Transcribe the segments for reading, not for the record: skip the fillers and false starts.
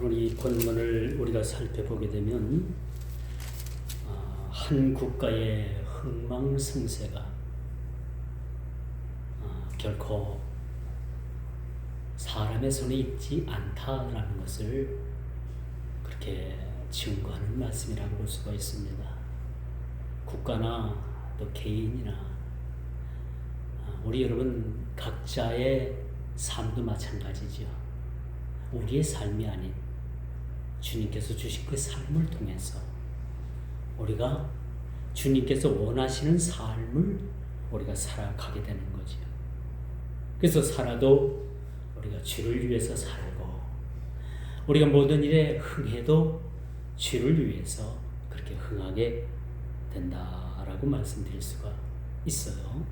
오늘 이 본문을 우리가 살펴보게 되면 한 국가의 흥망성쇠가 결코 사람의 손에 있지 않다라는 것을 그렇게 증거하는 말씀이라고 볼 수가 있습니다. 국가나 또 개인이나 우리 여러분 각자의 삶도 마찬가지죠. 우리의 삶이 아닌 주님께서 주신 그 삶을 통해서 우리가 주님께서 원하시는 삶을 우리가 살아가게 되는 거죠. 그래서 살아도 우리가 주를 위해서 살고 우리가 모든 일에 흥해도 주를 위해서 그렇게 흥하게 된다라고 말씀드릴 수가 있어요.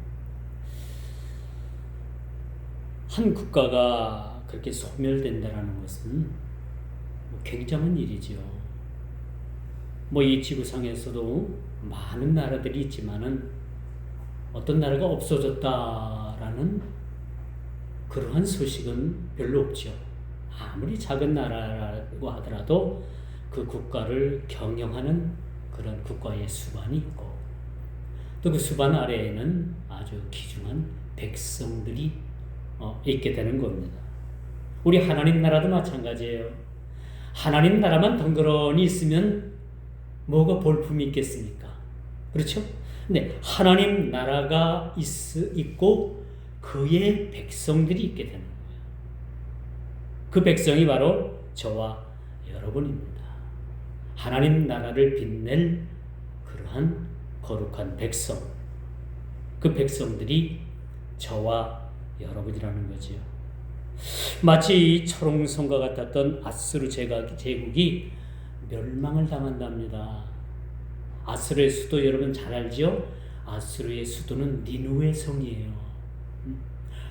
한 국가가 그렇게 소멸된다는 것은 굉장한 일이지요. 이 지구상에서도 많은 나라들이 있지만은 어떤 나라가 없어졌다라는 그러한 소식은 별로 없죠. 아무리 작은 나라라고 하더라도 그 국가를 경영하는 그런 국가의 수반이 있고 또 그 수반 아래에는 아주 귀중한 백성들이 있게 되는 겁니다. 우리 하나님 나라도 마찬가지예요. 하나님 나라만 덩그러니 있으면 뭐가 볼품이 있겠습니까? 그렇죠? 근데 하나님 나라가 있고 그의 백성들이 있게 되는 거예요. 그 백성이 바로 저와 여러분입니다. 하나님 나라를 빛낼 그러한 거룩한 백성, 그 백성들이 저와 여러분이라는 거지요. 마치 철옹성과 같았던 아수르 제국이 멸망을 당한답니다. 아수르의 수도 여러분 잘 알죠? 아수르의 수도는 니느웨 성이에요.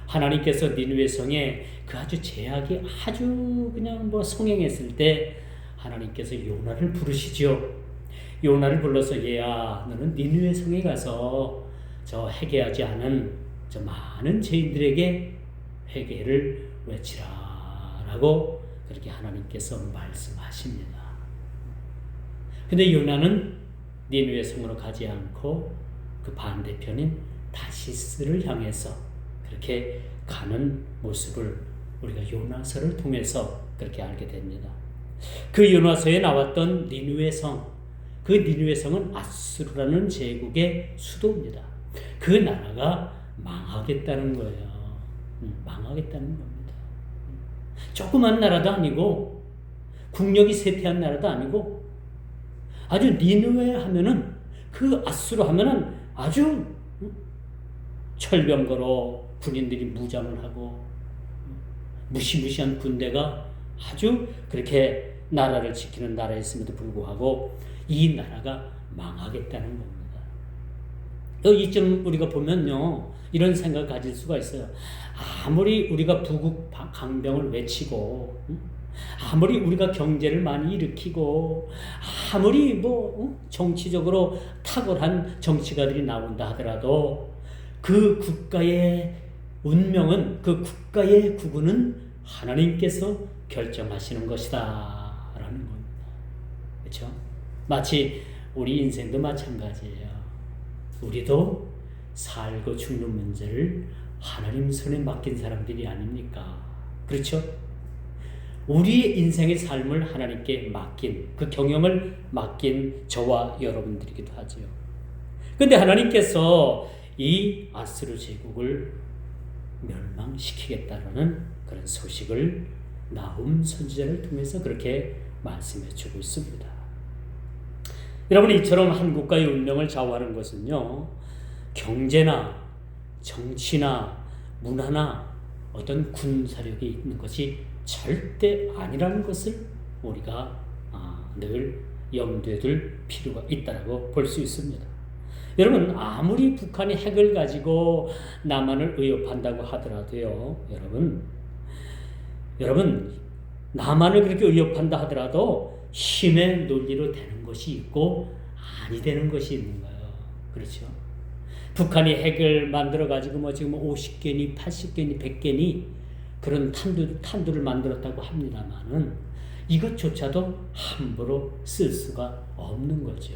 하나님께서 니느웨 성에 그 아주 제약이 아주 그냥 성행했을 때 하나님께서 요나를 부르시죠. 요나를 불러서 얘야 너는 니느웨 성에 가서 저 회개하지 않은 저 많은 죄인들에게 회개를 외치라라고 그렇게 하나님께서 말씀하십니다. 근데 요나는 니느웨 성으로 가지 않고 그 반대편인 다시스를 향해서 그렇게 가는 모습을 우리가 요나서를 통해서 그렇게 알게 됩니다. 그 요나서에 나왔던 니느웨 성, 그 니느웨 성은 아수르라는 제국의 수도입니다. 그 나라가 망하겠다는 거예요. 망하겠다는 겁니다. 조그만 나라도 아니고 국력이 쇠퇴한 나라도 아니고 아주 니느웨 하면은 그 아수르 하면은 아주 철병거로 군인들이 무장을 하고 무시무시한 군대가 아주 그렇게 나라를 지키는 나라였음에도 불구하고 이 나라가 망하겠다는 겁니다. 이쯤 우리가 보면요 이런 생각을 가질 수가 있어요. 아무리 우리가 부국 강병을 외치고 아무리 우리가 경제를 많이 일으키고 아무리 정치적으로 탁월한 정치가들이 나온다 하더라도 그 국가의 운명은 그 국가의 구군은 하나님께서 결정하시는 것이다 라는 겁니다. 그렇죠? 마치 우리 인생도 마찬가지예요. 우리도 살고 죽는 문제를 하나님 손에 맡긴 사람들이 아닙니까? 그렇죠? 우리의 인생의 삶을 하나님께 맡긴 그 경영을 맡긴 저와 여러분들이기도 하지요. 그런데 하나님께서 이 아수르 제국을 멸망시키겠다라는 그런 소식을 나훔 선지자를 통해서 그렇게 말씀해 주고 있습니다. 여러분 이처럼 한 국가의 운명을 좌우하는 것은요 경제나 정치나 문화나 어떤 군사력이 있는 것이 절대 아니라는 것을 우리가 늘 염두에 둘 필요가 있다고 볼 수 있습니다. 여러분 아무리 북한이 핵을 가지고 남한을 위협한다고 하더라도요 여러분 남한을 그렇게 위협한다 하더라도 힘의 논리로 되는 것이 있고 아니 되는 것이 있는 거예요. 그렇죠? 북한이 핵을 만들어 가지고 지금 50개니 80개니 100개니 그런 탄두를 만들었다고 합니다만은 이것조차도 함부로 쓸 수가 없는 거죠.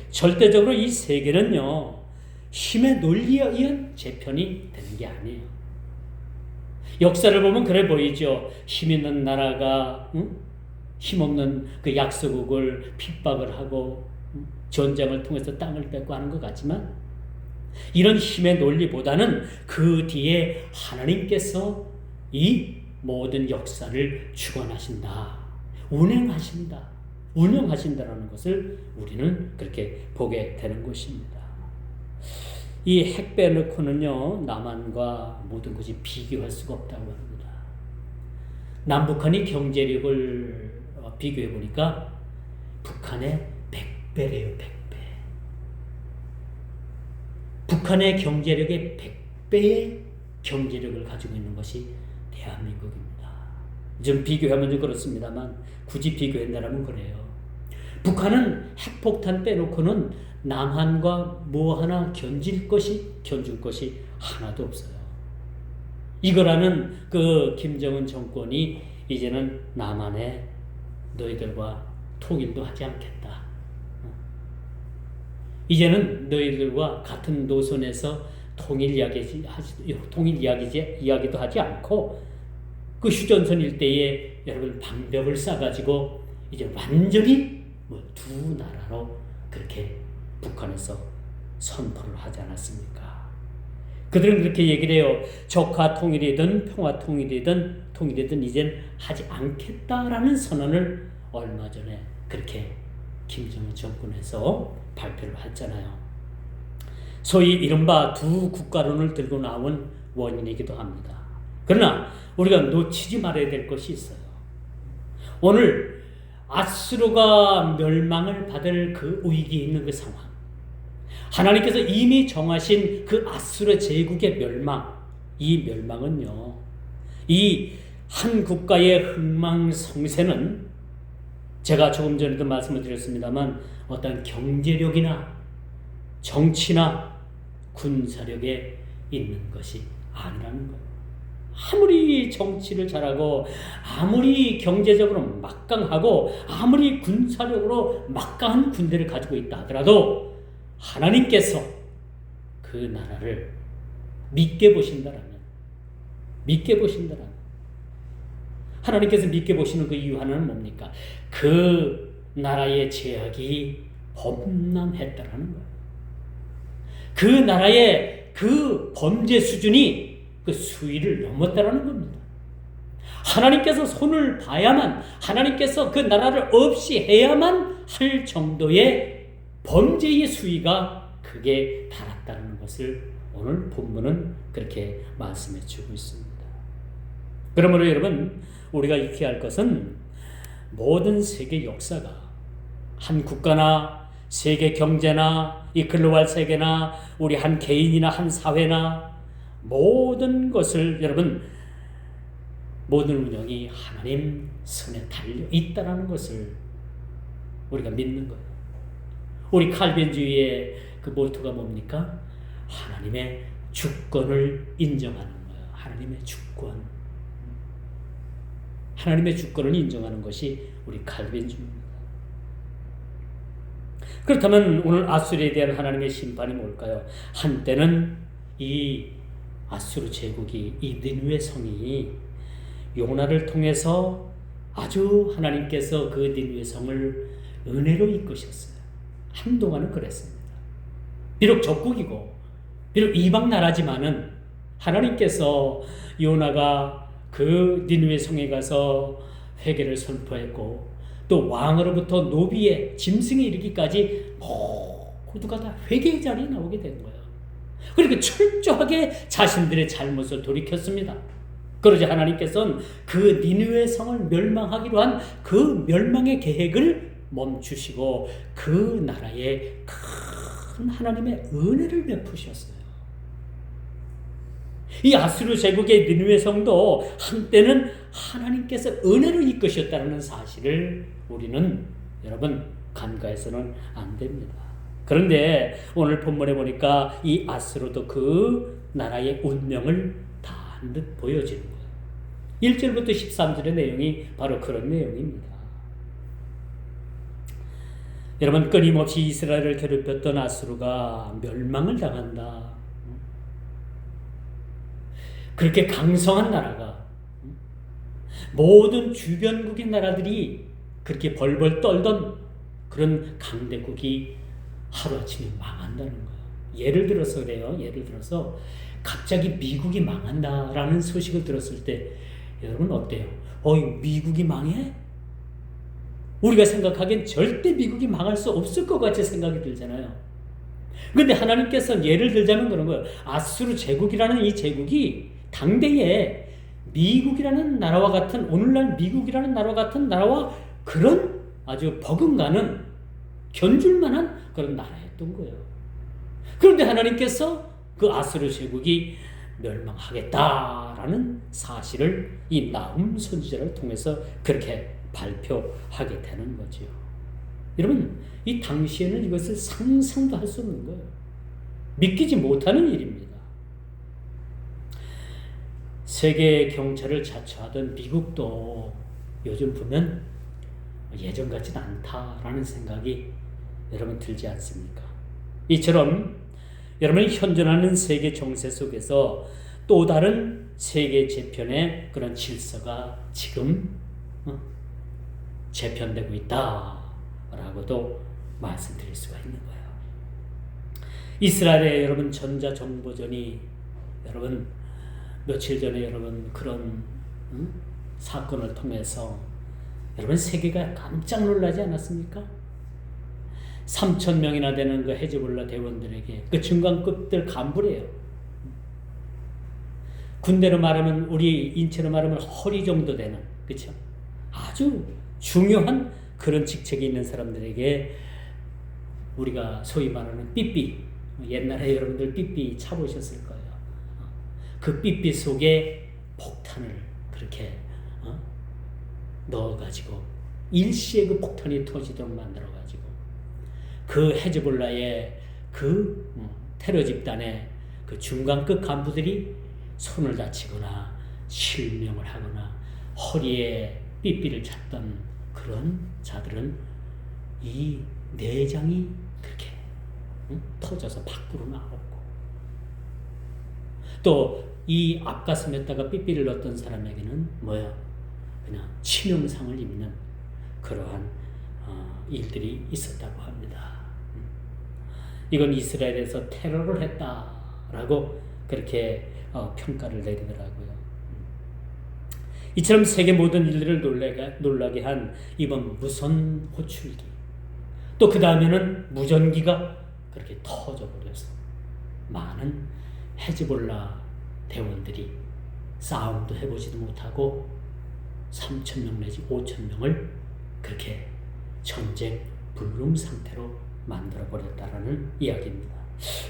절대적으로 이 세계는요, 힘의 논리에 의한 재편이 되는 게 아니에요. 역사를 보면 그래 보이죠. 힘 있는 나라가 힘없는 그 약소국을 핍박을 하고 전쟁을 통해서 땅을 뺏고 하는 것 같지만, 이런 힘의 논리보다는 그 뒤에 하나님께서 이 모든 역사를 주관하신다, 운영하신다라는 것을 우리는 그렇게 보게 되는 것입니다. 이 핵 빼놓고는요, 남한과 모든 것이 비교할 수가 없다고 합니다. 남북한이 경제력을 비교해 보니까 북한의 100배래요, 100배. 북한의 경제력의 100배의 경제력을 가지고 있는 것이 대한민국입니다. 좀 비교하면 좀 그렇습니다만, 굳이 비교한다면 그래요. 북한은 핵폭탄 빼놓고는 남한과 뭐 하나 견줄 것이 하나도 없어요. 이거라는 그 김정은 정권이 이제는 남한에 너희들과 통일도 하지 않겠다. 이제는 너희들과 같은 노선에서 통일 이야기도 하지 않고, 그 휴전선 일대에 여러분 방벽을 쌓아가지고 이제 완전히 두 나라로 그렇게 북한에서 선포를 하지 않았습니까? 그들은 그렇게 얘기를 해요. 적화 통일이든 평화 통일이든 이젠 하지 않겠다라는 선언을 얼마 전에 그렇게 김정은 정권에서 발표를 했잖아요. 소위 이른바 두 국가론을 들고 나온 원인이기도 합니다. 그러나 우리가 놓치지 말아야 될 것이 있어요. 오늘 아수르가 멸망을 받을 그 위기에 있는 그 상황, 하나님께서 이미 정하신 그 아수르 제국의 멸망, 이 멸망은요, 이 한 국가의 흥망성쇠는 제가 조금 전에도 말씀을 드렸습니다만 어떤 경제력이나 정치나 군사력에 있는 것이 아니라는 거예요. 아무리 정치를 잘하고 아무리 경제적으로 막강하고 아무리 군사력으로 막강한 군대를 가지고 있다 하더라도 하나님께서 그 나라를 믿게 보신다라면 하나님께서 믿게 보시는 그 이유 하나는 뭡니까? 그 나라의 제약이 범람했다라는 거예요. 그 나라의 그 범죄 수준이 그 수위를 넘었다라는 겁니다. 하나님께서 손을 봐야만, 하나님께서 그 나라를 없이 해야만 할 정도의 범죄의 수위가 크게 달았다는 것을 오늘 본문은 그렇게 말씀해 주고 있습니다. 그러므로 여러분, 우리가 익혀야 할 것은 모든 세계 역사가 한 국가나 세계 경제나 이 글로벌 세계나 우리 한 개인이나 한 사회나 모든 것을 여러분, 모든 운영이 하나님 손에 달려 있다는 것을 우리가 믿는 거예요. 우리 칼빈주의의 그 모토가 뭡니까? 하나님의 주권을 인정하는 거예요. 하나님의 주권을 인정하는 것이 우리 칼빈주의입니다. 그렇다면 오늘 아수르에 대한 하나님의 심판이 뭘까요? 한때는 이 아수르 제국이, 이 니느웨 성이 요나를 통해서 아주 하나님께서 그 니느웨 성을 은혜로 이끄셨어요. 한동안은 그랬습니다. 비록 적국이고 비록 이방 나라지만은 하나님께서 요나가 그 니느웨 성에 가서 회개를 선포했고, 또 왕으로부터 노비의 짐승에 이르기까지 모두가 다 회개의 자리에 나오게 된 거예요. 그러니까 철저하게 자신들의 잘못을 돌이켰습니다. 그러자 하나님께서는 그 니느웨 성을 멸망하기로 한 그 멸망의 계획을 멈추시고 그 나라에 큰 하나님의 은혜를 베푸셨어요. 이 아수르 제국의 니느웨 성도 한때는 하나님께서 은혜로 이끄셨다는 사실을 우리는 여러분 간과해서는 안 됩니다. 그런데 오늘 본문에 보니까 이 아수르도 그 나라의 운명을 다 한 듯 보여지는 거예요. 1절부터 13절의 내용이 바로 그런 내용입니다. 여러분, 끊임없이 이스라엘을 괴롭혔던 아수르가 멸망을 당한다. 그렇게 강성한 나라가, 모든 주변국의 나라들이 그렇게 벌벌 떨던 그런 강대국이 하루아침에 망한다는 거예요. 예를 들어서 그래요. 예를 들어서 갑자기 미국이 망한다라는 소식을 들었을 때 여러분 어때요? 미국이 망해? 우리가 생각하기엔 절대 미국이 망할 수 없을 것 같이 생각이 들잖아요. 그런데 하나님께서 예를 들자면 그런 거예요. 아수르 제국이라는 이 제국이 당대에 미국이라는 나라와 같은, 오늘날 미국이라는 나라와 같은 나라와 그런 아주 버금가는 견줄만한 그런 나라였던 거예요. 그런데 하나님께서 그 아수르 제국이 멸망하겠다라는 사실을 이 나훔 선지자를 통해서 그렇게 발표하게 되는 거죠. 여러분, 이 당시에는 이것을 상상도 할 수 없는 거예요. 믿기지 못하는 일입니다. 세계 경제를 자처하던 미국도 요즘 보면 예전 같지는 않다라는 생각이 여러분 들지 않습니까? 이처럼 여러분이 현존하는 세계 정세 속에서 또 다른 세계 재편의 그런 질서가 지금 재편되고 있다라고도 말씀드릴 수가 있는 거예요. 이스라엘의 여러분 전자정보전이 여러분 며칠 전에 여러분 그런 사건을 통해서 여러분 세계가 깜짝 놀라지 않았습니까? 3,000명이나 되는 그 헤즈볼라 대원들에게 그 중간급들 간부래요. 군대로 말하면 우리 인체로 말하면 허리 정도 되는, 그렇죠? 아주 중요한 그런 직책이 있는 사람들에게 우리가 소위 말하는 삐삐, 옛날에 여러분들 삐삐 차보셨을 거예요. 그 삐삐 속에 폭탄을 그렇게 넣어가지고 일시에 그 폭탄이 터지도록 만들어가지고 그 헤즈볼라의 그 테러 집단의 그 중간급 간부들이 손을 다치거나 실명을 하거나 허리에 삐삐를 찼던 그런 자들은 이 내장이 그렇게 터져서 밖으로 나오고, 또 이 앞가슴에다가 삐삐를 넣었던 사람에게는 뭐야? 그냥 치명상을 입는 그러한 일들이 있었다고 합니다. 이건 이스라엘에서 테러를 했다라고 그렇게 평가를 내리더라고요. 이처럼 세계 모든 일들을 놀라게 한 이번 무선 호출기, 또 그 다음에는 무전기가 그렇게 터져버려서 많은 헤즈볼라 대원들이 싸움도 해보지도 못하고 3,000명 내지 5,000명을 그렇게 전쟁 불능 상태로 만들어버렸다라는 이야기입니다.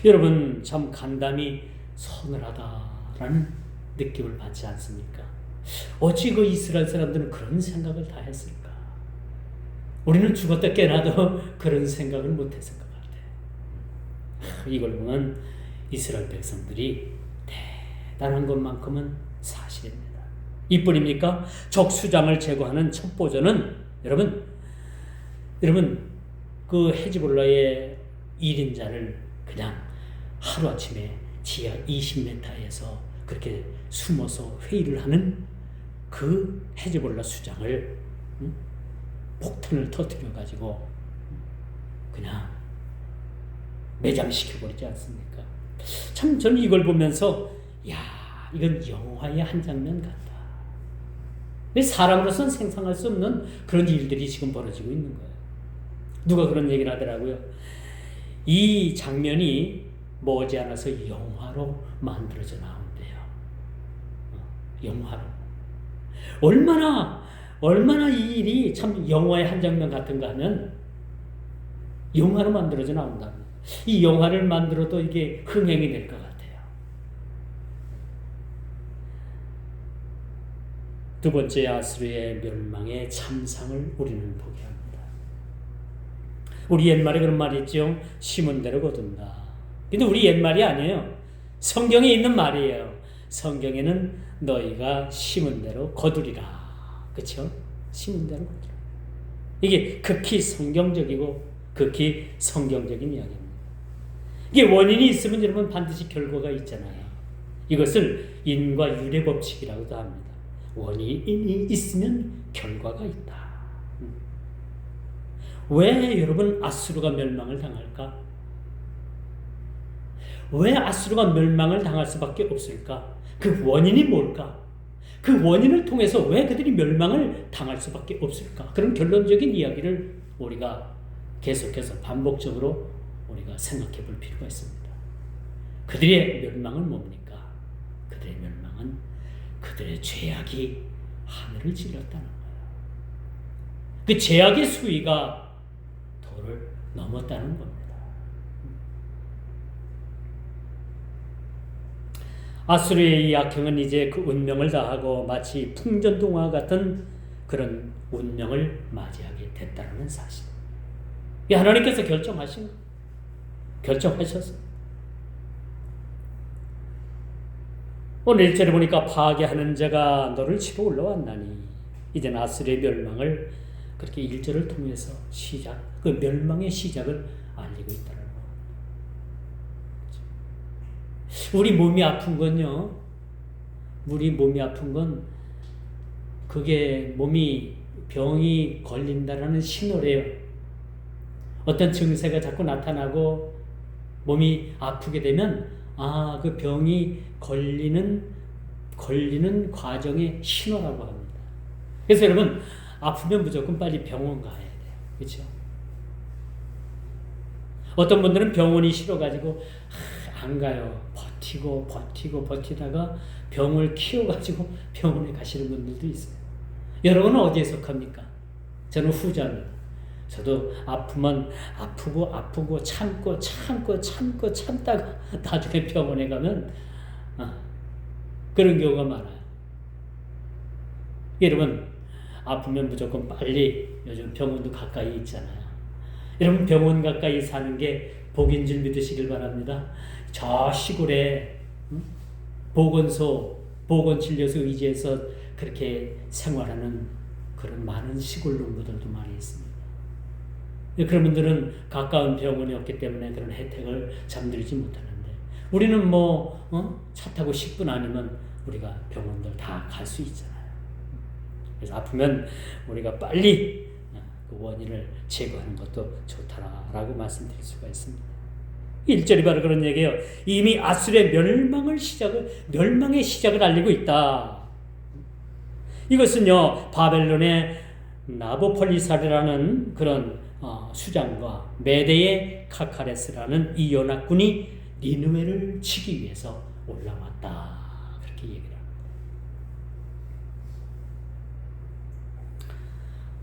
여러분 참 간담이 서늘하다라는 느낌을 받지 않습니까? 어찌 그 이스라엘 사람들은 그런 생각을 다 했을까? 우리는 죽었다 깨나도 그런 생각을 못했을 것 같아. 이걸 보면 이스라엘 백성들이 대단한 것만큼은 사실입니다. 이뿐입니까? 적수장을 제거하는 첩보전은 여러분 그 헤즈볼라의 1인자를 그냥 하루아침에 지하 20m에서 그렇게 숨어서 회의를 하는 그 헤즈볼라 수장을 폭탄을 터뜨려 가지고 그냥 매장시켜버리지 않습니까? 참 저는 이걸 보면서 이건 영화의 한 장면 같다. 사람으로서는 생각할 수 없는 그런 일들이 지금 벌어지고 있는 거예요. 누가 그런 얘기를 하더라고요. 이 장면이 머지않아서 영화로 만들어져 나온대요. 영화로. 얼마나 이 일이 참 영화의 한 장면 같은가 하면 영화로 만들어져 나온다. 이 영화를 만들어도 이게 흥행이 될 것 같아요. 두 번째, 아수르의 멸망의 참상을 우리는 보게 합니다. 우리 옛말에 그런 말이 있죠. 심은 대로 거둔다. 근데 우리 옛말이 아니에요. 성경에 있는 말이에요. 성경에는 너희가 심은 대로 거두리라. 그렇죠? 심은 대로 거두리라. 이게 극히 성경적이고 극히 성경적인 이야기입니다. 이게 원인이 있으면 여러분 반드시 결과가 있잖아요. 이것을 인과 유래 법칙이라고도 합니다. 원인이 있으면 결과가 있다. 왜 여러분 아수르가 멸망을 당할까? 왜 아수르가 멸망을 당할 수밖에 없을까? 그 원인이 뭘까? 그 원인을 통해서 왜 그들이 멸망을 당할 수밖에 없을까? 그런 결론적인 이야기를 우리가 계속해서 반복적으로 우리가 생각해 볼 필요가 있습니다. 그들의 멸망은 뭡니까? 그들의 멸망은 그들의 죄악이 하늘을 찔렀다는 거예요. 그 죄악의 수위가 도를 넘었다는 겁니다. 아수르의 이 악행은 이제 그 운명을 다하고 마치 풍전등화 같은 그런 운명을 맞이하게 됐다는 사실. 이 하나님께서 결정하신 거. 결정하셨어. 오늘 1절에 보니까 파괴하는 자가 너를 치러 올라왔나니 이제는 아수르의 멸망을 그렇게 1절을 통해서 그 멸망의 시작을 알리고 있다는 거. 우리 몸이 아픈 건요. 우리 몸이 아픈 건 그게 몸이 병이 걸린다라는 신호래요. 어떤 증세가 자꾸 나타나고 몸이 아프게 되면 그 병이 걸리는 과정의 신호라고 합니다. 그래서 여러분 아프면 무조건 빨리 병원 가야 돼요. 그렇죠? 어떤 분들은 병원이 싫어가지고 안 가요. 버티다가 병을 키워가지고 병원에 가시는 분들도 있어요. 여러분은 어디에 속합니까? 저는 후자입니다. 저도 아프면 아프고 참다가 나중에 병원에 가면 그런 경우가 많아요. 여러분 아프면 무조건 빨리 요즘 병원도 가까이 있잖아요. 여러분 병원 가까이 사는 게 복인 줄 믿으시길 바랍니다. 저 시골에 보건진료소 의지해서 그렇게 생활하는 그런 많은 시골 농부들도 많이 있습니다. 그런 분들은 가까운 병원이 없기 때문에 그런 혜택을 잠들지 못하는데 우리는 차 타고 10분 아니면 우리가 병원들 다 갈 수 있잖아요. 그래서 아프면 우리가 빨리 그 원인을 제거하는 것도 좋다라고 말씀드릴 수가 있습니다. 1절이 바로 그런 얘기예요. 이미 아수르의 멸망의 시작을 알리고 있다. 이것은요 바벨론의 나보폴리살이라는 그런 수장과 메대의 카카레스라는 이 연합군이 니느웨를 치기 위해서 올라왔다. 그렇게 얘기를 합니다.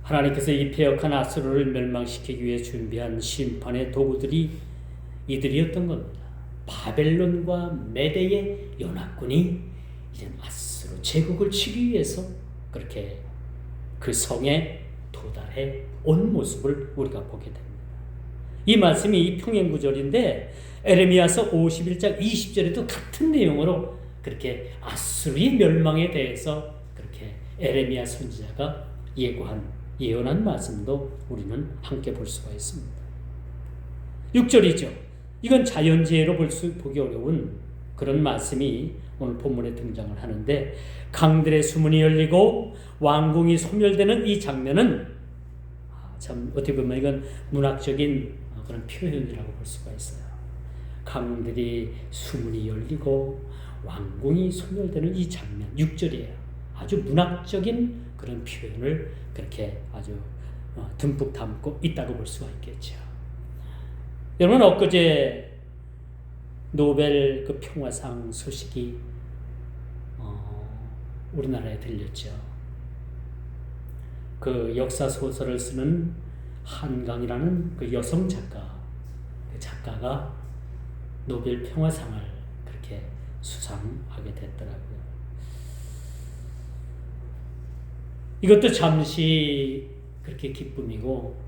하나님께서 이 패역한 아수르를 멸망시키기 위해 준비한 심판의 도구들이 이들이었던 겁니다. 바벨론과 메대의 연합군이 이제 아수르 제국을 치기 위해서 그렇게 그 성에 도달해 온 모습을 우리가 보게 됩니다. 이 말씀이 평행구절인데 에레미야서 51장 20절에도 같은 내용으로 그렇게 아수르의 멸망에 대해서 그렇게 에레미야 선지자가 예언한 말씀도 우리는 함께 볼 수가 있습니다. 6절이죠. 이건 자연재해로 보기 어려운 그런 말씀이 오늘 본문에 등장을 하는데 강들의 수문이 열리고 왕궁이 소멸되는 이 장면은 참 어떻게 보면 이건 문학적인 그런 표현이라고 볼 수가 있어요. 강들이 수문이 열리고 왕궁이 소멸되는 이 장면 6절이에요. 아주 문학적인 그런 표현을 그렇게 아주 듬뿍 담고 있다고 볼 수가 있겠죠. 여러분 엊그제 노벨 그 평화상 소식이 우리나라에 들렸죠. 그 역사 소설을 쓰는 한강이라는 그 여성 작가, 그 작가가 노벨 평화상을 그렇게 수상하게 됐더라고요. 이것도 잠시 그렇게 기쁨이고,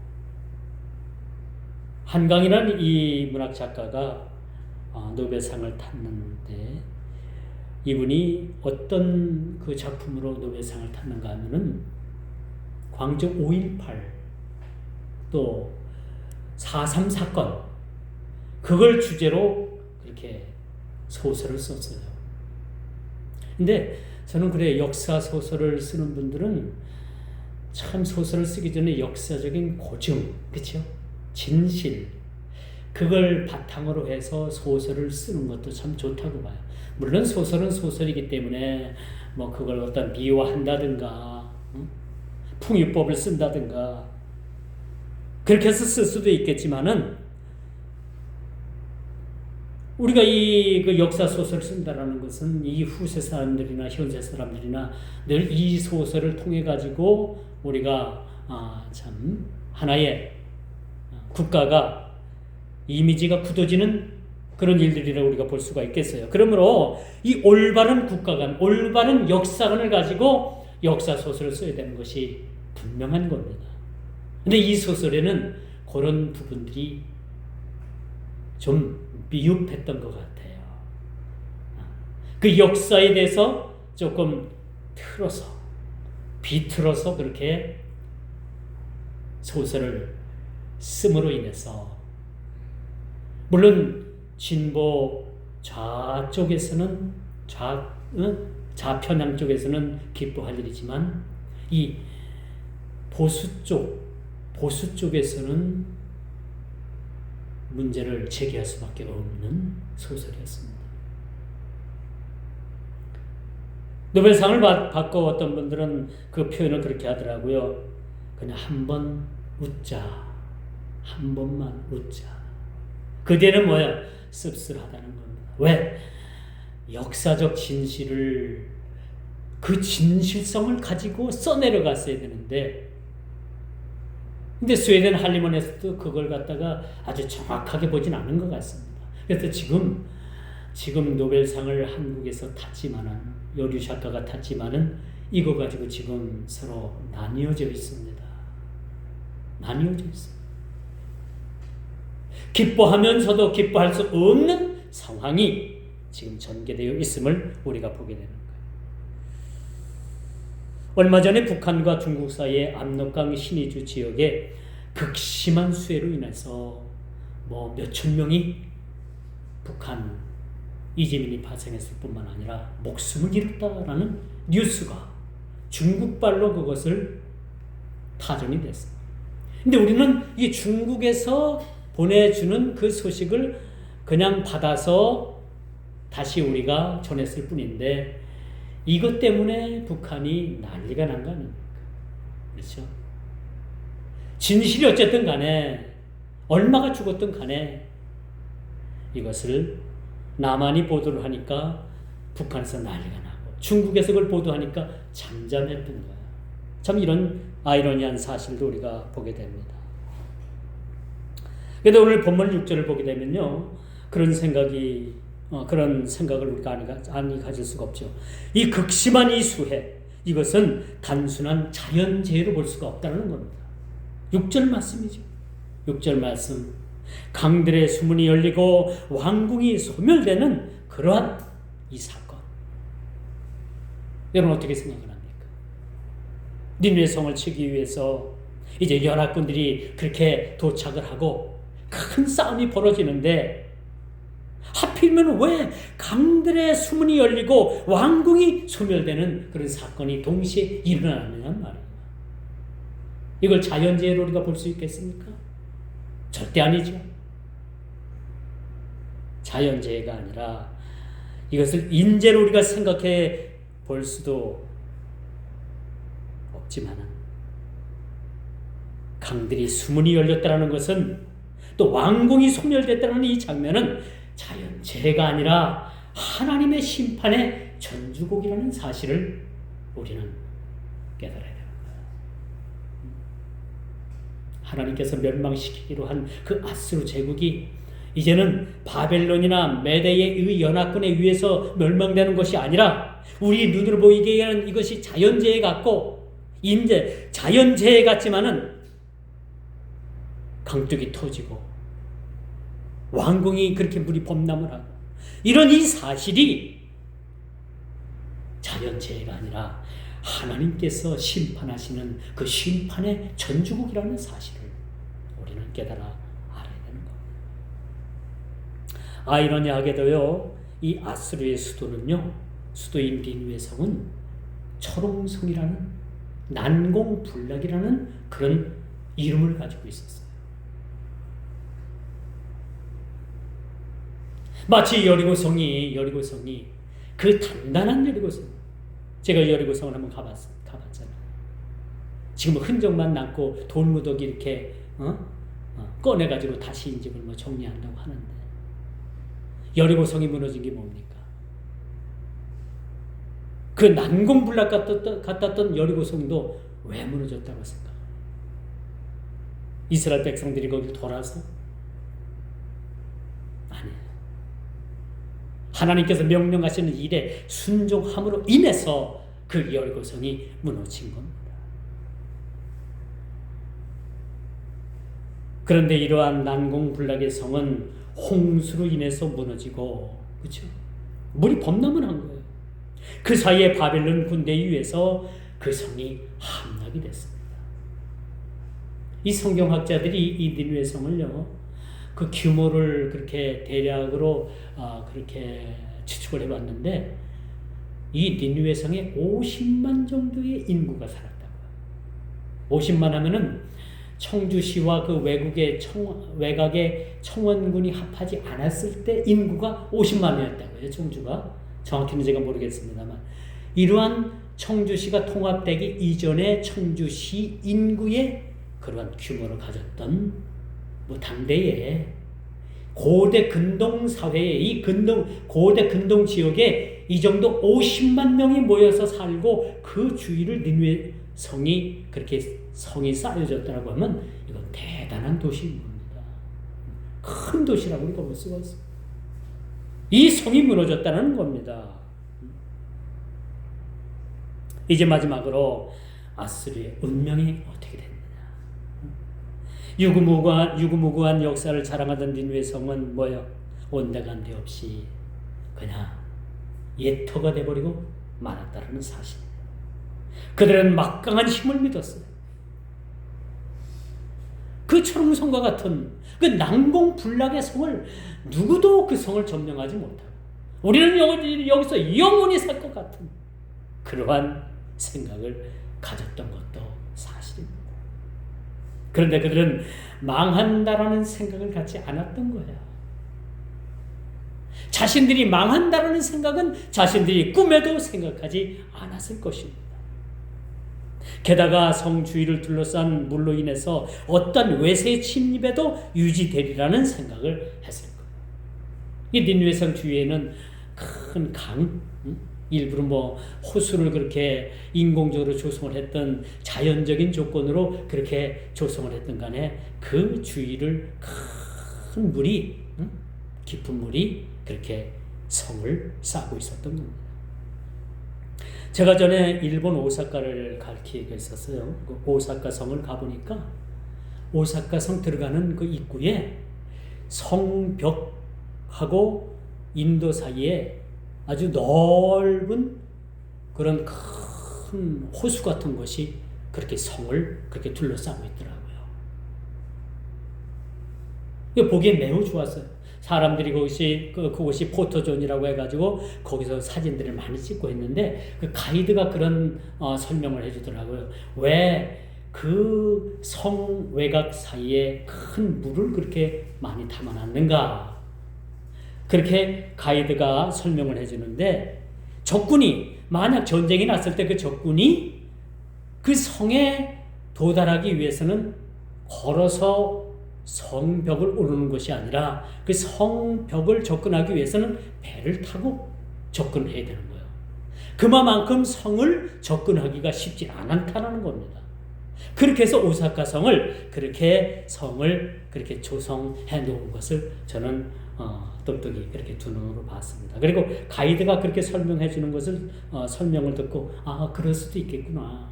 한강이라는 이 문학 작가가 노벨상을 탔는데 이분이 어떤 그 작품으로 노벨상을 탔는가 하면은 광주 5.18 또 4.3 사건 그걸 주제로 그렇게 소설을 썼어요. 근데 저는 그래 역사 소설을 쓰는 분들은 참 소설을 쓰기 전에 역사적인 고증, 그렇죠? 진실 그걸 바탕으로 해서 소설을 쓰는 것도 참 좋다고 봐요. 물론 소설은 소설이기 때문에 뭐 그걸 어떤 미화한다든가 풍유법을 쓴다든가 그렇게 해서 쓸 수도 있겠지만은 우리가 그 역사 소설을 쓴다라는 것은 이 후세 사람들이나 현세 사람들이나 늘 이 소설을 통해 가지고 우리가 참 하나의 국가가 이미지가 굳어지는 그런 일들이라고 우리가 볼 수가 있겠어요. 그러므로 이 올바른 국가관, 올바른 역사관을 가지고 역사 소설을 써야 되는 것이 분명한 겁니다. 근데 이 소설에는 그런 부분들이 좀 미흡했던 것 같아요. 그 역사에 대해서 조금 틀어서, 비틀어서 그렇게 소설을 씀으로 인해서 물론 진보 좌쪽에서는 좌편향 쪽에서는 기뻐할 일이지만 이 보수 쪽에서는 문제를 제기할 수밖에 없는 소설이었습니다. 노벨상을 받고 어떤 분들은 그 표현을 그렇게 하더라고요. 그냥 한 번 웃자. 한 번만 웃자. 그 뒤에는 뭐야? 씁쓸하다는 겁니다. 왜? 역사적 진실을 그 진실성을 가지고 써내려갔어야 되는데 근데 스웨덴 할리먼에서도 그걸 갖다가 아주 정확하게 보진 않은 것 같습니다. 그래서 지금 노벨상을 한국에서 탔지만은 요리 작가가 탔지만은 이거 가지고 지금 서로 나뉘어져 있습니다. 나뉘어져 있습니다. 기뻐하면서도 기뻐할 수 없는 상황이 지금 전개되어 있음을 우리가 보게 되는 거예요. 얼마 전에 북한과 중국 사이의 압록강 신의주 지역에 극심한 수해로 인해서 뭐 몇천 명이 북한 이재민이 발생했을 뿐만 아니라 목숨을 잃었다라는 뉴스가 중국발로 그것을 타전이 됐습니다. 근데 우리는 이 중국에서 보내주는 그 소식을 그냥 받아서 다시 우리가 전했을 뿐인데 이것 때문에 북한이 난리가 난 거 아닙니까? 그렇죠? 진실이 어쨌든 간에 얼마가 죽었든 간에 이것을 남한이 보도를 하니까 북한에서 난리가 나고 중국에서 그걸 보도하니까 잠잠했던 거예요. 참 이런 아이러니한 사실도 우리가 보게 됩니다. 그런데 오늘 본문 6절을 보게 되면요. 그런 생각을 우리가 아니 가질 수가 없죠. 이 극심한 이 수해, 이것은 단순한 자연재해로 볼 수가 없다는 겁니다. 6절 말씀이죠. 6절 말씀. 강들의 수문이 열리고 왕궁이 소멸되는 그러한 이 사건. 여러분 어떻게 생각을 합니까? 니느웨 성을 치기 위해서 이제 연합군들이 그렇게 도착을 하고 큰 싸움이 벌어지는데 하필이면 왜 강들의 수문이 열리고 왕궁이 소멸되는 그런 사건이 동시에 일어나느냐는 말이에요. 이걸 자연재해로 우리가 볼 수 있겠습니까? 절대 아니죠. 자연재해가 아니라 이것을 인재로 우리가 생각해 볼 수도 없지만 강들이 수문이 열렸다는 것은 또 왕궁이 소멸됐다는 이 장면은 자연재해가 아니라 하나님의 심판의 전주곡이라는 사실을 우리는 깨달아야 되는 거예요. 하나님께서 멸망시키기로 한 그 아수르 제국이 이제는 바벨론이나 메대의 연합군에 의해서 멸망되는 것이 아니라 우리 눈으로 보이게 하는 이것이 자연재해 같고 자연재해 같지만은 강둑이 터지고 왕궁이 그렇게 물이 범람을 하고 이런 이 사실이 자연재해가 아니라 하나님께서 심판하시는 그 심판의 전주국이라는 사실을 우리는 깨달아 알아야 되는 겁니다. 아이러니하게도요, 이 아수르의 수도인 니느웨 성은 철옹성이라는 난공불락이라는 그런 이름을 가지고 있었어요. 마치 여리고성이 그 단단한 여리고성, 제가 여리고성을 한번 가봤잖아요. 지금 흔적만 남고 돌무더기 이렇게 꺼내가지고 다시 이 집을 뭐 정리한다고 하는데, 여리고성이 무너진 게 뭡니까? 그 난공불락 같았던 여리고성도 왜 무너졌다고 생각해요? 이스라엘 백성들이 거길 돌아서? 아니에요. 하나님께서 명령하시는 일에 순종함으로 인해서 그 여리고성이 무너진 겁니다. 그런데 이러한 난공불락의 성은 홍수로 인해서 무너지고, 그렇죠? 물이 범람을 한 거예요. 그 사이에 바벨론 군대에 의해서 그 성이 함락이 됐습니다. 이 성경학자들이 이 니느웨 성을요, 그 규모를 그렇게 대략으로 그렇게 추측을 해봤는데, 이 니느웨 성에 50만 정도의 인구가 살았다고요. 50만 하면은 청주시와 그 외곽의 청원군이 합하지 않았을 때 인구가 50만이었다고요. 청주가. 정확히는 제가 모르겠습니다만, 이러한 청주시가 통합되기 이전에 청주시 인구의 그러한 규모를 가졌던 당대의 고대 근동 사회의 이 고대 근동 지역에 이 정도 50만 명이 모여서 살고 그 주위를 니느웨 성이 그렇게 성이 쌓여졌다고 하면 이건 대단한 도시인 겁니다. 큰 도시라고 우리가 볼 수가 있습니다. 이 성이 무너졌다는 겁니다. 이제 마지막으로 아수르의 운명이 어떻게 됐느냐. 유구무구한 역사를 자랑하던 니느웨 성은 뭐예요? 온데간데 없이 그냥 예터가 돼버리고 말았다는 사실입니다. 그들은 막강한 힘을 믿었어요. 그 철옹성과 같은 그 난공불락의 성을 누구도 그 성을 점령하지 못하고 우리는 여기서 영원히 살 것 같은 그러한 생각을 가졌던 것도 사실입니다. 그런데 그들은 망한다라는 생각을 갖지 않았던 거예요. 자신들이 망한다라는 생각은 자신들이 꿈에도 생각하지 않았을 것입니다. 게다가 성 주위를 둘러싼 물로 인해서 어떤 외세 침입에도 유지되리라는 생각을 했을 거예요. 이 니느웨 성 주위에는 큰 강, 일부러 호수를 그렇게 인공적으로 조성을 했던 자연적인 조건으로 그렇게 조성을 했던 간에 그 주위를 큰 물이, 깊은 물이 그렇게 성을 싸고 있었던 겁니다. 제가 전에 일본 오사카를 갈 기회가 있었어요. 그 오사카 성을 가보니까 오사카 성 들어가는 그 입구에 성벽하고 인도 사이에 아주 넓은 그런 큰 호수 같은 것이 그렇게 성을 그렇게 둘러싸고 있더라고요. 보기에 매우 좋았어요. 사람들이 그곳이 포토존이라고 해가지고 거기서 사진들을 많이 찍고 있는데 그 가이드가 그런 설명을 해주더라고요. 왜 그 성 외곽 사이에 큰 물을 그렇게 많이 담아놨는가? 그렇게 가이드가 설명을 해주는데, 적군이 만약 전쟁이 났을 때 그 적군이 그 성에 도달하기 위해서는 걸어서 성벽을 오르는 것이 아니라 그 성벽을 접근하기 위해서는 배를 타고 접근해야 되는 거예요. 그만큼 성을 접근하기가 쉽지 않다는 겁니다. 그렇게 해서 오사카 성을 그렇게 조성해 놓은 것을 저는 똑똑히 그렇게 두 눈으로 봤습니다. 그리고 가이드가 그렇게 설명해 주는 것을 설명을 듣고 그럴 수도 있겠구나.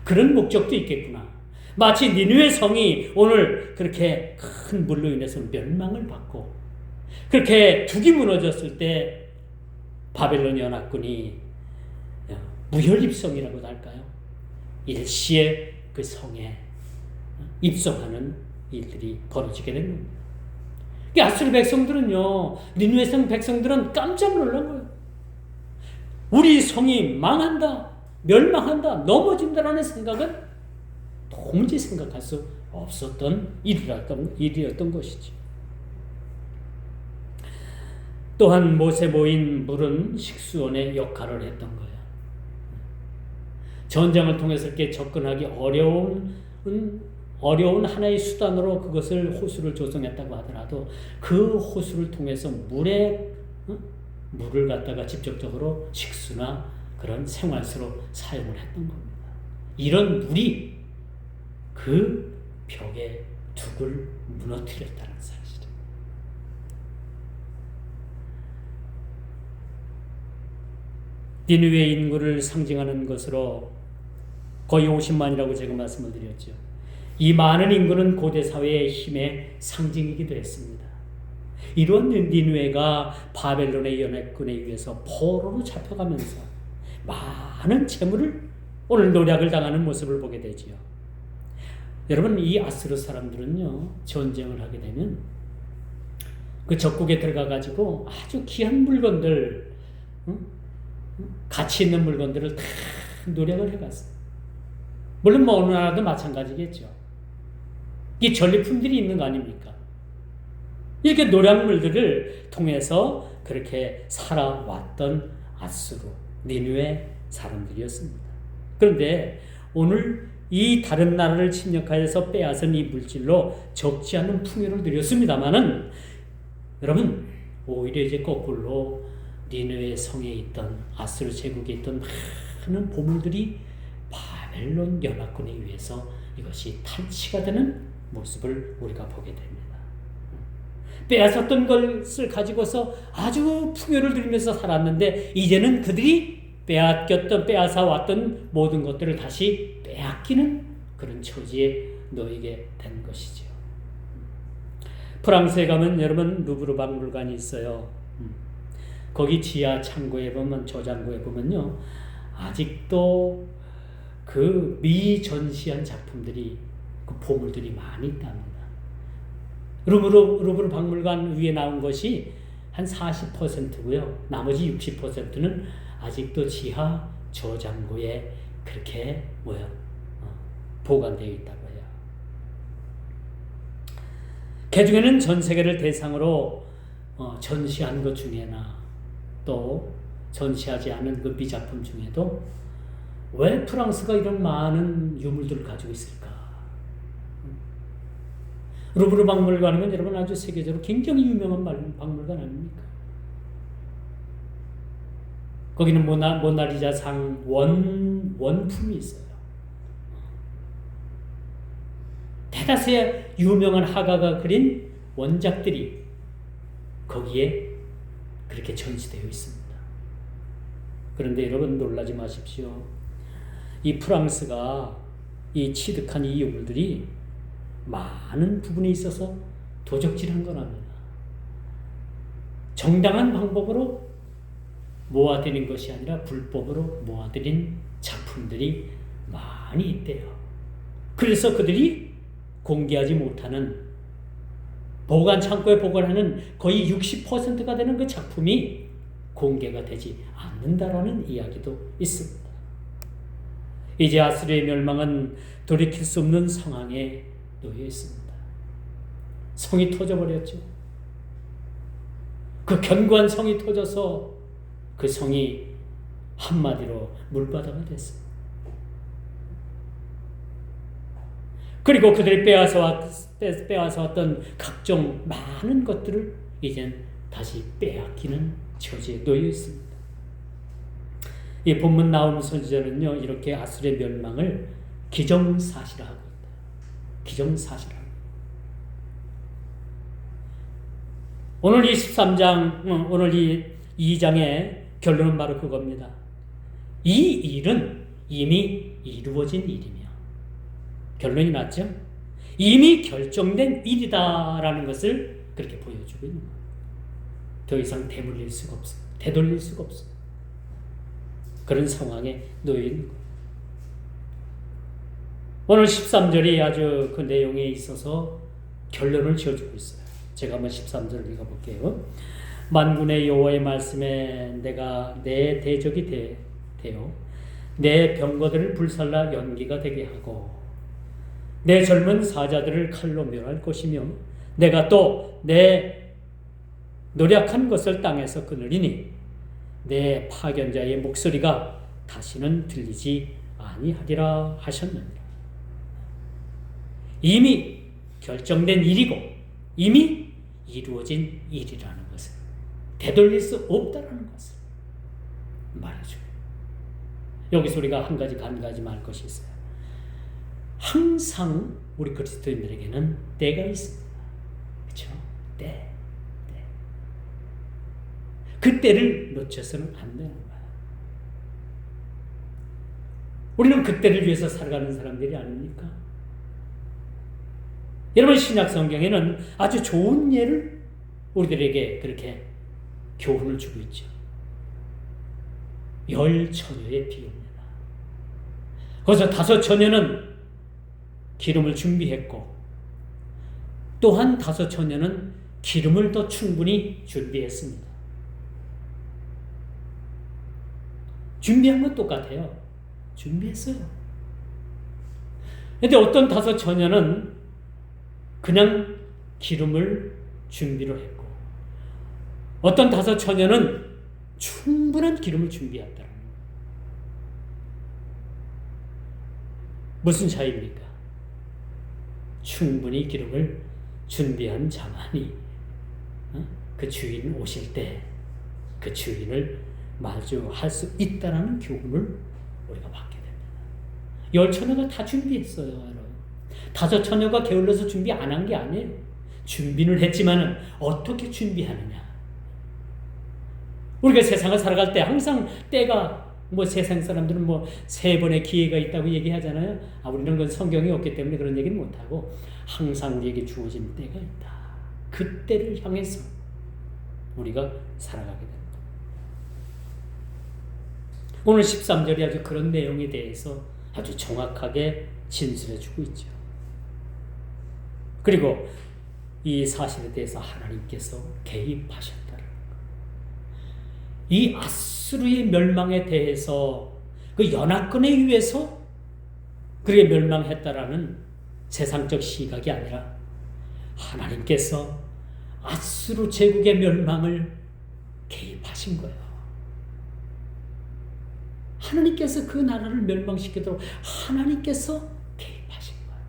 그런 목적도 있겠구나. 마치 니느웨 성이 오늘 그렇게 큰 물로 인해서 멸망을 받고 그렇게 둑이 무너졌을 때 바벨론 연합군이 무혈입성이라고도 할까요? 일시에 그 성에 입성하는 일들이 벌어지게 된 겁니다. 아수르 백성들은요, 니느웨 성 백성들은 깜짝 놀란 거예요. 우리 성이 망한다, 멸망한다, 넘어진다라는 생각은 도무지 생각할 수 없었던 일이었던 것이지. 또한 못에 모인 물은 식수원의 역할을 했던 거예요. 전쟁을 통해서 이렇게 접근하기 어려운 하나의 수단으로 그것을 호수를 조성했다고 하더라도 그 호수를 통해서 물을 갖다가 직접적으로 식수나 그런 생활수로 사용을 했던 겁니다. 이런 물이 그 벽의 둑을 무너뜨렸다는 사실이에요. 니느웨 인구를 상징하는 것으로 거의 50만이라고 제가 말씀을 드렸죠. 이 많은 인구는 고대 사회의 힘의 상징이기도 했습니다. 이런 니느웨가 바벨론의 연합군에 의해서 포로로 잡혀가면서 많은 재물을 오늘 노략을 당하는 모습을 보게 되지요. 여러분, 이 아수르 사람들은요, 전쟁을 하게 되면 그 적국에 들어가 가지고 아주 귀한 물건들, 가치 있는 물건들을 다 노략을 해갔어요. 물론 뭐 어느 나라도 마찬가지겠죠. 이 전리품들이 있는 거 아닙니까? 이렇게 노략물들을 통해서 그렇게 살아왔던 아수르, 니느웨 사람들이었습니다. 그런데 오늘 이 다른 나라를 침략하여서 빼앗은 이 물질로 적지 않은 풍요를 누렸습니다마는 여러분, 오히려 이제 거꾸로 니느웨 성에 있던 아수르 제국에 있던 많은 보물들이 바벨론 연합군에 의해서 이것이 탈취가 되는 모습을 우리가 보게 됩니다. 빼앗았던 것을 가지고서 아주 풍요를 누리면서 살았는데 이제는 그들이 빼앗아 왔던 모든 것들을 다시 빼앗기는 그런 처지에 놓이게 된 것이죠. 프랑스에 가면 여러분 루브르 박물관이 있어요. 거기 지하 창고에 보면, 저장고에 보면요, 아직도 그 미전시한 작품들이, 그 보물들이 많이 있답니다. 루브르 박물관 위에 나온 것이 한 40%고요. 나머지 60%는 아직도 지하 저장고에 그렇게 보관되어 있다고 해요. 개중에는 전 세계를 대상으로 전시한 것 중에나 또 전시하지 않은 그 미작품 중에도 왜 프랑스가 이런 많은 유물들을 가지고 있을까? 루브르 박물관이면 여러분 아주 세계적으로 굉장히 유명한 박물관 아닙니까? 거기는 모나리자상 원품이 있어요. 대다수의 유명한 화가가 그린 원작들이 거기에 그렇게 전시되어 있습니다. 그런데 여러분 놀라지 마십시오. 이 프랑스가 이 취득한 이 유물들이 많은 부분에 있어서 도적질한 거랍니다. 정당한 방법으로 모아들인 것이 아니라 불법으로 모아들인 작품들이 많이 있대요. 그래서 그들이 공개하지 못하는, 보관 창고에 보관하는 거의 60%가 되는 그 작품이 공개가 되지 않는다라는 이야기도 있습니다. 이제 아수르의 멸망은 돌이킬 수 없는 상황에 놓여 있습니다. 성이 터져버렸죠. 그 견고한 성이 터져서 그 성이 한마디로 물바다가 됐습니다. 그리고 그들이 빼앗아 왔던 각종 많은 것들을 이젠 다시 빼앗기는 처지에 놓여 있습니다. 이 본문 나움 선지자는요, 이렇게 아수르의 멸망을 기정사실화하고 있다. 기정사실화. 오늘 23장, 오늘 이 2장의 결론은 바로 그겁니다. 이 일은 이미 이루어진 일이며, 결론이 났죠? 이미 결정된 일이다라는 것을 그렇게 보여주고 있는 거예요. 더 이상 되돌릴 수가 없어요. 그런 상황에 놓여 있는 거예요. 오늘 13절이 아주 그 내용에 있어서 결론을 지어주고 있어요. 제가 한번 13절을 읽어볼게요. 만군의 여호와의 말씀에 내가 내 대적이 되어 내 병거들을 불살라 연기가 되게 하고 내 젊은 사자들을 칼로 멸할 것이며 내가 또 내 노력한 것을 땅에서 끊으리니 내 파견자의 목소리가 다시는 들리지 아니하리라 하셨느니라. 이미 결정된 일이고 이미 이루어진 일이라는 것을 되돌릴 수 없다라는 것을 말해줘요. 여기서 우리가 한 가지 말 것이 있어요. 항상 우리 그리스도인들에게는 때가 있습니다. 그렇죠? 때. 그 때를 놓쳐서는 안 되는 거야. 우리는 그 때를 위해서 살아가는 사람들이 아닙니까? 여러분, 신약 성경에는 아주 좋은 예를 우리들에게 그렇게 교훈을 주고 있죠. 열 처녀의 비유입니다. 거기서 5 처녀는 기름을 준비했고 또한 5 처녀는 기름을 더 충분히 준비했습니다. 준비한 건 똑같아요. 준비했어요. 그런데 어떤 5 처녀는 그냥 기름을 준비를 했고 어떤 5 처녀는 충분한 기름을 준비했다는 거예요. 무슨 차이입니까? 충분히 기름을 준비한 자만이 그 주인 오실 때 그 주인을 마주할 수 있다는 교훈을 우리가 받게 됩니다. 10 처녀가 다 준비했어요, 여러분. 5 처녀가 게을러서 준비 안 한 게 아니에요. 준비는 했지만은 어떻게 준비하느냐. 우리가 세상을 살아갈 때 항상 때가 세상 사람들은 3번의 기회가 있다고 얘기하잖아요. 우리는 그건 성경이 없기 때문에 그런 얘기는 못하고 항상 우리에게 주어진 때가 있다. 그 때를 향해서 우리가 살아가게 됩니다. 오늘 13절이 아주 그런 내용에 대해서 아주 정확하게 진술해 주고 있죠. 그리고 이 사실에 대해서 하나님께서 개입하셨다는 것. 이 아수르의 멸망에 대해서 그 연합군에 의해서 그렇게 멸망했다라는 세상적 시각이 아니라 하나님께서 아수르 제국의 멸망을 개입하신 거예요. 하나님께서 그 나라를 멸망시키도록 하나님께서 개입하신 거예요.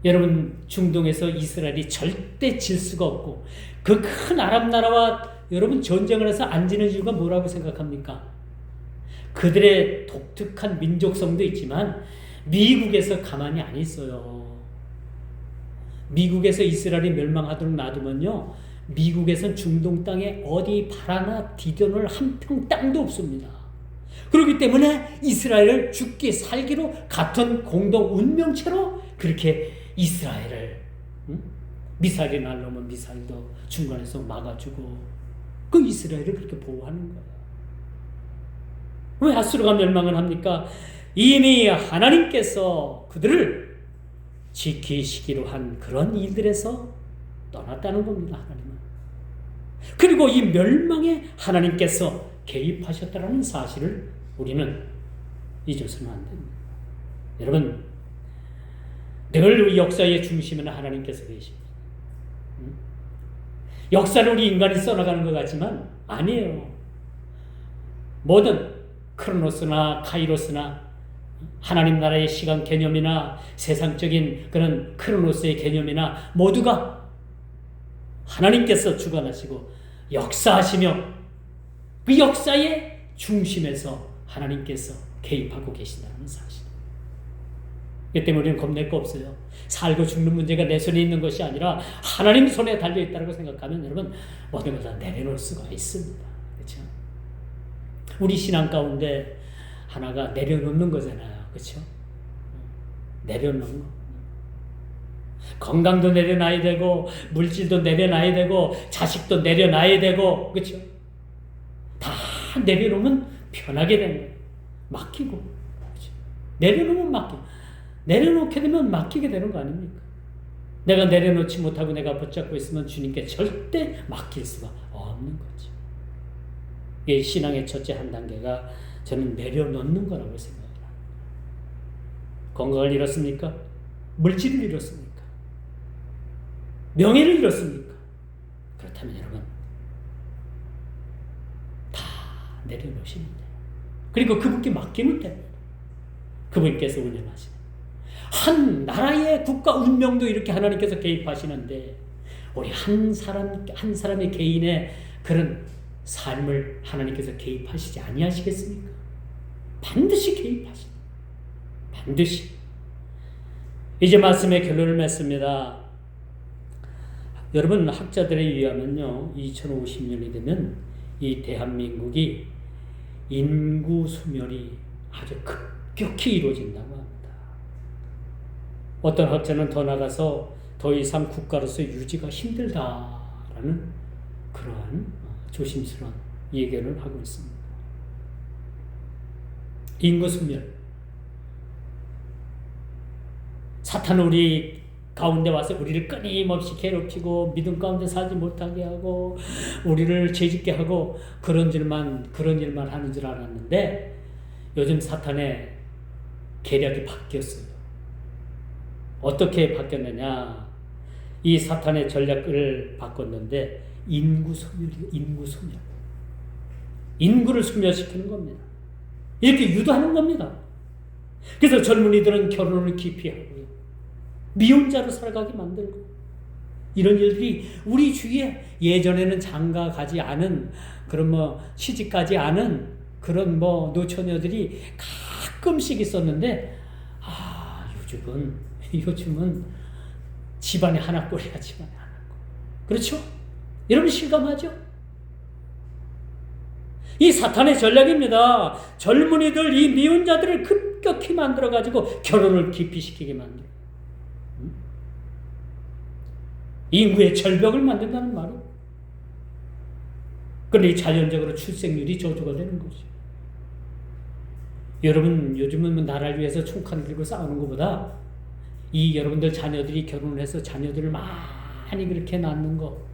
여러분, 중동에서 이스라엘이 절대 질 수가 없고 그 큰 아랍 나라와 여러분 전쟁을 해서 안 지는 이유가 뭐라고 생각합니까? 그들의 독특한 민족성도 있지만 미국에서 가만히 안 있어요. 미국에서 이스라엘이 멸망하도록 놔두면요, 미국에선 중동 땅에 어디 발 하나 디뎌놓을 한 평 땅도 없습니다. 그렇기 때문에 이스라엘을 죽기 살기로 같은 공동 운명체로 그렇게 이스라엘을 미사일이 날라오면 미사일도 중간에서 막아주고 그 이스라엘을 그렇게 보호하는 거예요. 왜 아수르가 멸망을 합니까? 이미 하나님께서 그들을 지키시기로 한 그런 일들에서 떠났다는 겁니다. 하나님은. 그리고 이 멸망에 하나님께서 개입하셨다는 사실을 우리는 잊어서는 안 됩니다. 여러분, 늘 역사의 중심에는 하나님께서 계십니다. 역사를 우리 인간이 써나가는 것 같지만 아니에요. 모든 크로노스나 카이로스나 하나님 나라의 시간 개념이나 세상적인 그런 크로노스의 개념이나 모두가 하나님께서 주관하시고 역사하시며 그 역사의 중심에서 하나님께서 개입하고 계신다는 사실. 이 때문에 우리는 겁낼 거 없어요. 살고 죽는 문제가 내 손에 있는 것이 아니라 하나님 손에 달려있다고 생각하면 여러분 모든 걸 다 내려놓을 수가 있습니다. 그렇죠? 우리 신앙 가운데 하나가 내려놓는 거잖아요. 그렇죠? 내려놓는 거. 건강도 내려놔야 되고 물질도 내려놔야 되고 자식도 내려놔야 되고 그렇죠? 다 내려놓으면 편하게 되는 거예요. 맡기고. 그렇죠? 내려놓으면 맡기고. 내려놓게 되면 맡기게 되는 거 아닙니까? 내가 내려놓지 못하고 내가 붙잡고 있으면 주님께 절대 맡길 수가 없는 거죠. 이 신앙의 첫째 한 단계가 저는 내려놓는 거라고 생각합니다. 건강을 잃었습니까? 물질을 잃었습니까? 명예를 잃었습니까? 그렇다면 여러분 다 내려놓으시면 돼요. 그리고 그분께 맡기면 됩니다. 그분께서 운영하시는 한 나라의 국가 운명도 이렇게 하나님께서 개입하시는데 우리 한 사람의 개인의 그런 삶을 하나님께서 개입하시지 아니하시겠습니까? 반드시 개입하십니다. 반드시. 이제 말씀의 결론을 맺습니다. 여러분 학자들에 의하면요, 2050년이 되면 이 대한민국이 인구 소멸이 아주 급격히 이루어진다고 합니다. 어떤 학자는 더 나가서 더 이상 국가로서 유지가 힘들다라는 그러한 조심스러운 예견을 하고 있습니다. 인구 소멸. 사탄은 우리 가운데 와서 우리를 끊임없이 괴롭히고 믿음 가운데 살지 못하게 하고 우리를 죄짓게 하고 그런 일만 하는 줄 알았는데 요즘 사탄의 계략이 바뀌었어요. 어떻게 바뀌었느냐? 이 사탄의 전략을 바꿨는데 인구 소멸이에요. 인구 소멸. 인구를 소멸시키는 겁니다. 이렇게 유도하는 겁니다. 그래서 젊은이들은 결혼을 기피하고요. 미혼자로 살아가게 만들고 이런 일들이 우리 주위에 예전에는 장가 가지 않은 그런 시집 가지 않은 그런 노처녀들이 가끔씩 있었는데 요즘은 집안에 하나꼴이야. 집안에 하나꼴. 그렇죠? 여러분 실감하죠? 이 사탄의 전략입니다. 젊은이들 이 미혼자들을 급격히 만들어가지고 결혼을 기피시키게 만들어요. 인구의 절벽을 만든다는 말은. 그런데 자연적으로 출생률이 저조가 되는 거죠. 여러분 요즘은 나라를 위해서 총칼 들고 싸우는 것보다 이 여러분들 자녀들이 결혼을 해서 자녀들을 많이 그렇게 낳는 거,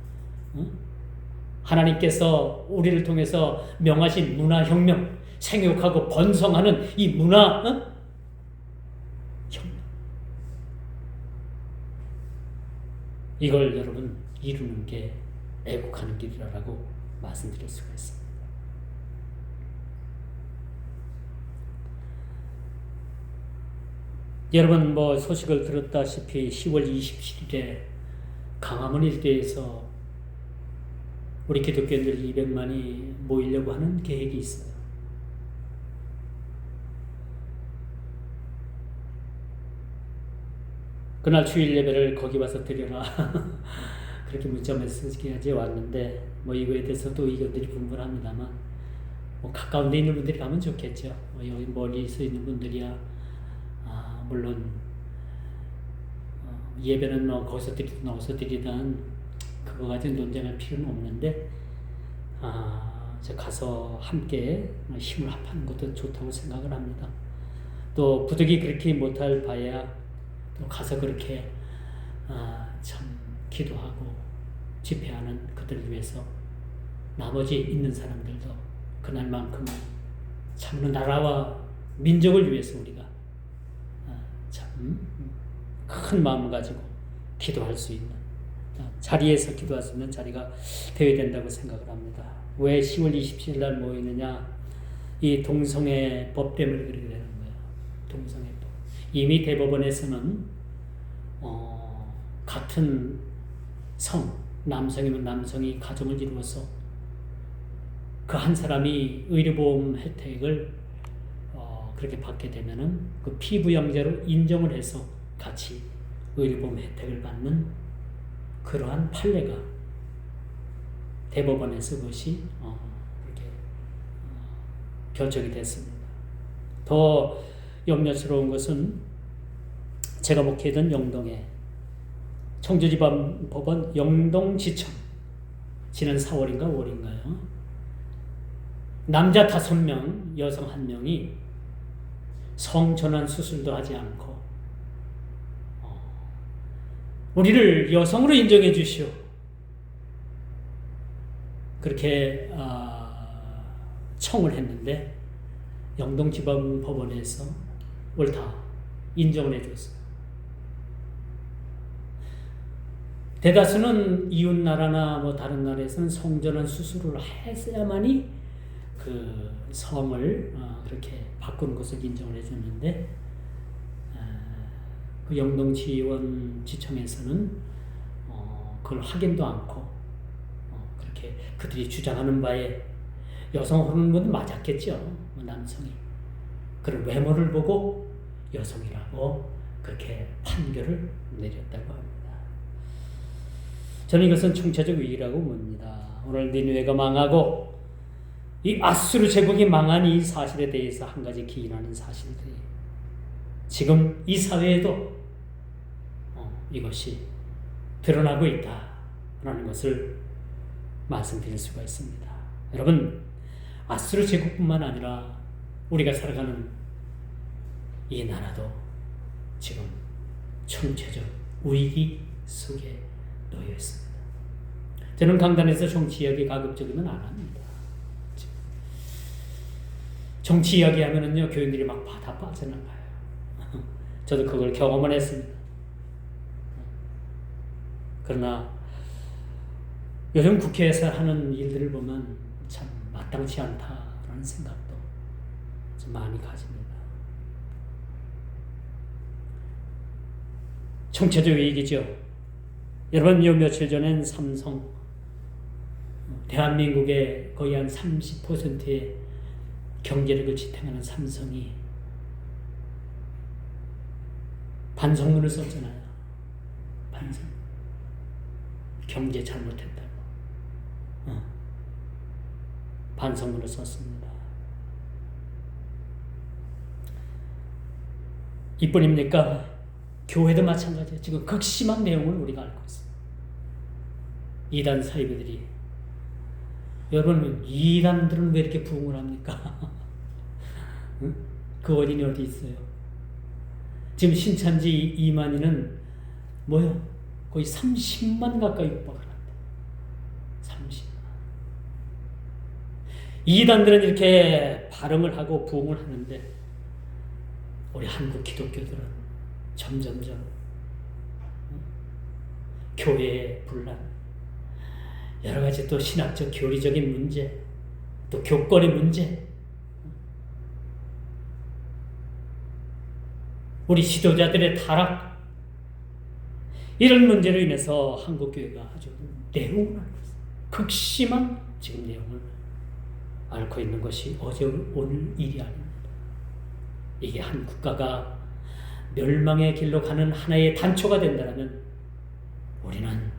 하나님께서 우리를 통해서 명하신 문화혁명, 생육하고 번성하는 이 문화혁명, 이걸 여러분 이루는 게 애국하는 길이라고 말씀드릴 수가 있습니다. 여러분 소식을 들었다시피 10월 27일에 강화문 일대에서 우리 기독교인들 200만이 모이려고 하는 계획이 있어요. 그날 주일 예배를 거기 와서 드려라. 그렇게 문자 메시지까지 왔는데 이거에 대해서도 의견들이 분분합니다만 가까운 데 있는 분들이 가면 좋겠죠. 여기 멀리서 있는 분들이야 물론 예배는 거기서 드리든 어디서 드리든 그거 가지고 논쟁할 필요는 없는데 가서 함께 힘을 합하는 것도 좋다고 생각을 합니다. 또 부득이 그렇게 못할 바에야 또 가서 그렇게 참 기도하고 집회하는 그들을 위해서 나머지 있는 사람들도 그날만큼은 참으로 나라와 민족을 위해서 우리가 참 큰 마음을 가지고 기도할 수 있는 자리에서 기도할 수 있는 자리가 되어야 된다고 생각을 합니다. 왜 10월 27일 날 모이느냐? 이 동성애 법 때문에 그렇게 되는 거예요. 동성애 법. 이미 대법원에서는 같은 남성이면 남성이 가정을 이루어서 그 한 사람이 의료보험 혜택을 그렇게 받게 되면은 그 피부양자로 인정을 해서 같이 의료보험 혜택을 받는 그러한 판례가 대법원에서 그것이 이렇게 결정이 됐습니다. 더 염려스러운 것은 제가 목회했던 영동의 청주지방법원 영동지청 지난 4월인가 5월인가요? 남자 5명, 여성 1명이 성전환 수술도 하지 않고 우리를 여성으로 인정해 주시오. 그렇게 청을 했는데 영동지방법원에서 옳다 인정을 해줬어요. 대다수는 이웃 나라나 뭐 다른 나라에서는 성전환 수술을 했어야만이 그 성을 그렇게 바꾸는 것을 인정을 해줬는데 그 영동지원지청에서는 그걸 확인도 않고 그렇게 그들이 주장하는 바에 여성 호르몬은 맞았겠죠. 남성이 그런 외모를 보고 여성이라고 그렇게 판결을 내렸다고 합니다. 저는 이것은 총체적 위기라고 봅니다. 오늘 니느웨가 망하고 이 아수르 제국이 망한 이 사실에 대해서 한 가지 기인하는 사실들이 지금 이 사회에도 이것이 드러나고 있다라는 것을 말씀드릴 수가 있습니다. 여러분, 아수르 제국뿐만 아니라 우리가 살아가는 이 나라도 지금 총체적 위기 속에 놓여 있습니다. 저는 강단에서 정치 이야기 가급적이면 안 합니다. 정치 이야기 하면은요, 교인들이 막 다 빠져나가요. 저도 그걸 경험을 했습니다. 그러나 요즘 국회에서 하는 일들을 보면 참 마땅치 않다라는 생각도 좀 많이 가집니다. 총체적 위기죠. 여러분, 요 며칠 전엔 삼성, 대한민국의 거의 한 30%의 경제력을 지탱하는 삼성이 반성문을 썼잖아요. 반성. 경제 잘못했다고. 반성문을 썼습니다. 이뿐입니까? 교회도 마찬가지예요. 지금 극심한 내용을 우리가 알고 있습니다. 이단 사이비들이, 여러분, 이단들은 왜 이렇게 부흥을 합니까? 그 원인이 어디 있어요? 지금 신천지 2만이는 뭐요? 거의 30만 가까이 육박을 합니다. 30만. 이단들은 이렇게 발음을 하고 부흥을 하는데 우리 한국 기독교들은 점점점 교회의 분란, 여러 가지 또 신학적 교리적인 문제, 또 교권의 문제, 우리 지도자들의 타락, 이런 문제로 인해서 한국교회가 아주 내용을 앓고 있어요. 극심한 지금 내용을 앓고 있는 것이 어제 오늘 일이 아닙니다. 이게 한 국가가 멸망의 길로 가는 하나의 단초가 된다면 우리는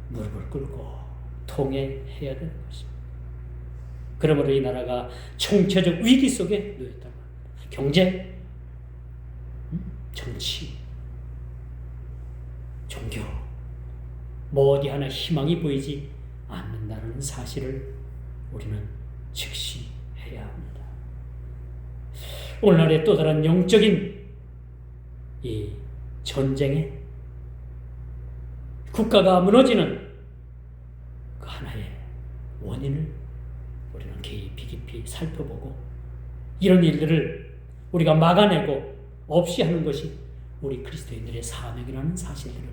무릎을 꿇고 통회해야 되는 것입니다. 그러므로 이 나라가 총체적 위기 속에 놓였다고 합니다. 경제, 정치, 종교, 뭐 어디 하나 희망이 보이지 않는다는 사실을 우리는 직시해야 합니다. 오늘날의 또 다른 영적인 이 전쟁에 국가가 무너지는 그 하나의 원인을 우리는 깊이 살펴보고 이런 일들을 우리가 막아내고 없이 하는 것이 우리 그리스도인들의 사명이라는 사실들을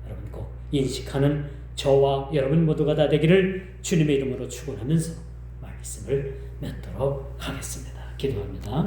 여러분 꼭 인식하는 저와 여러분 모두가 다 되기를 주님의 이름으로 축원하면서 말씀을 맺도록 하겠습니다. 기도합니다.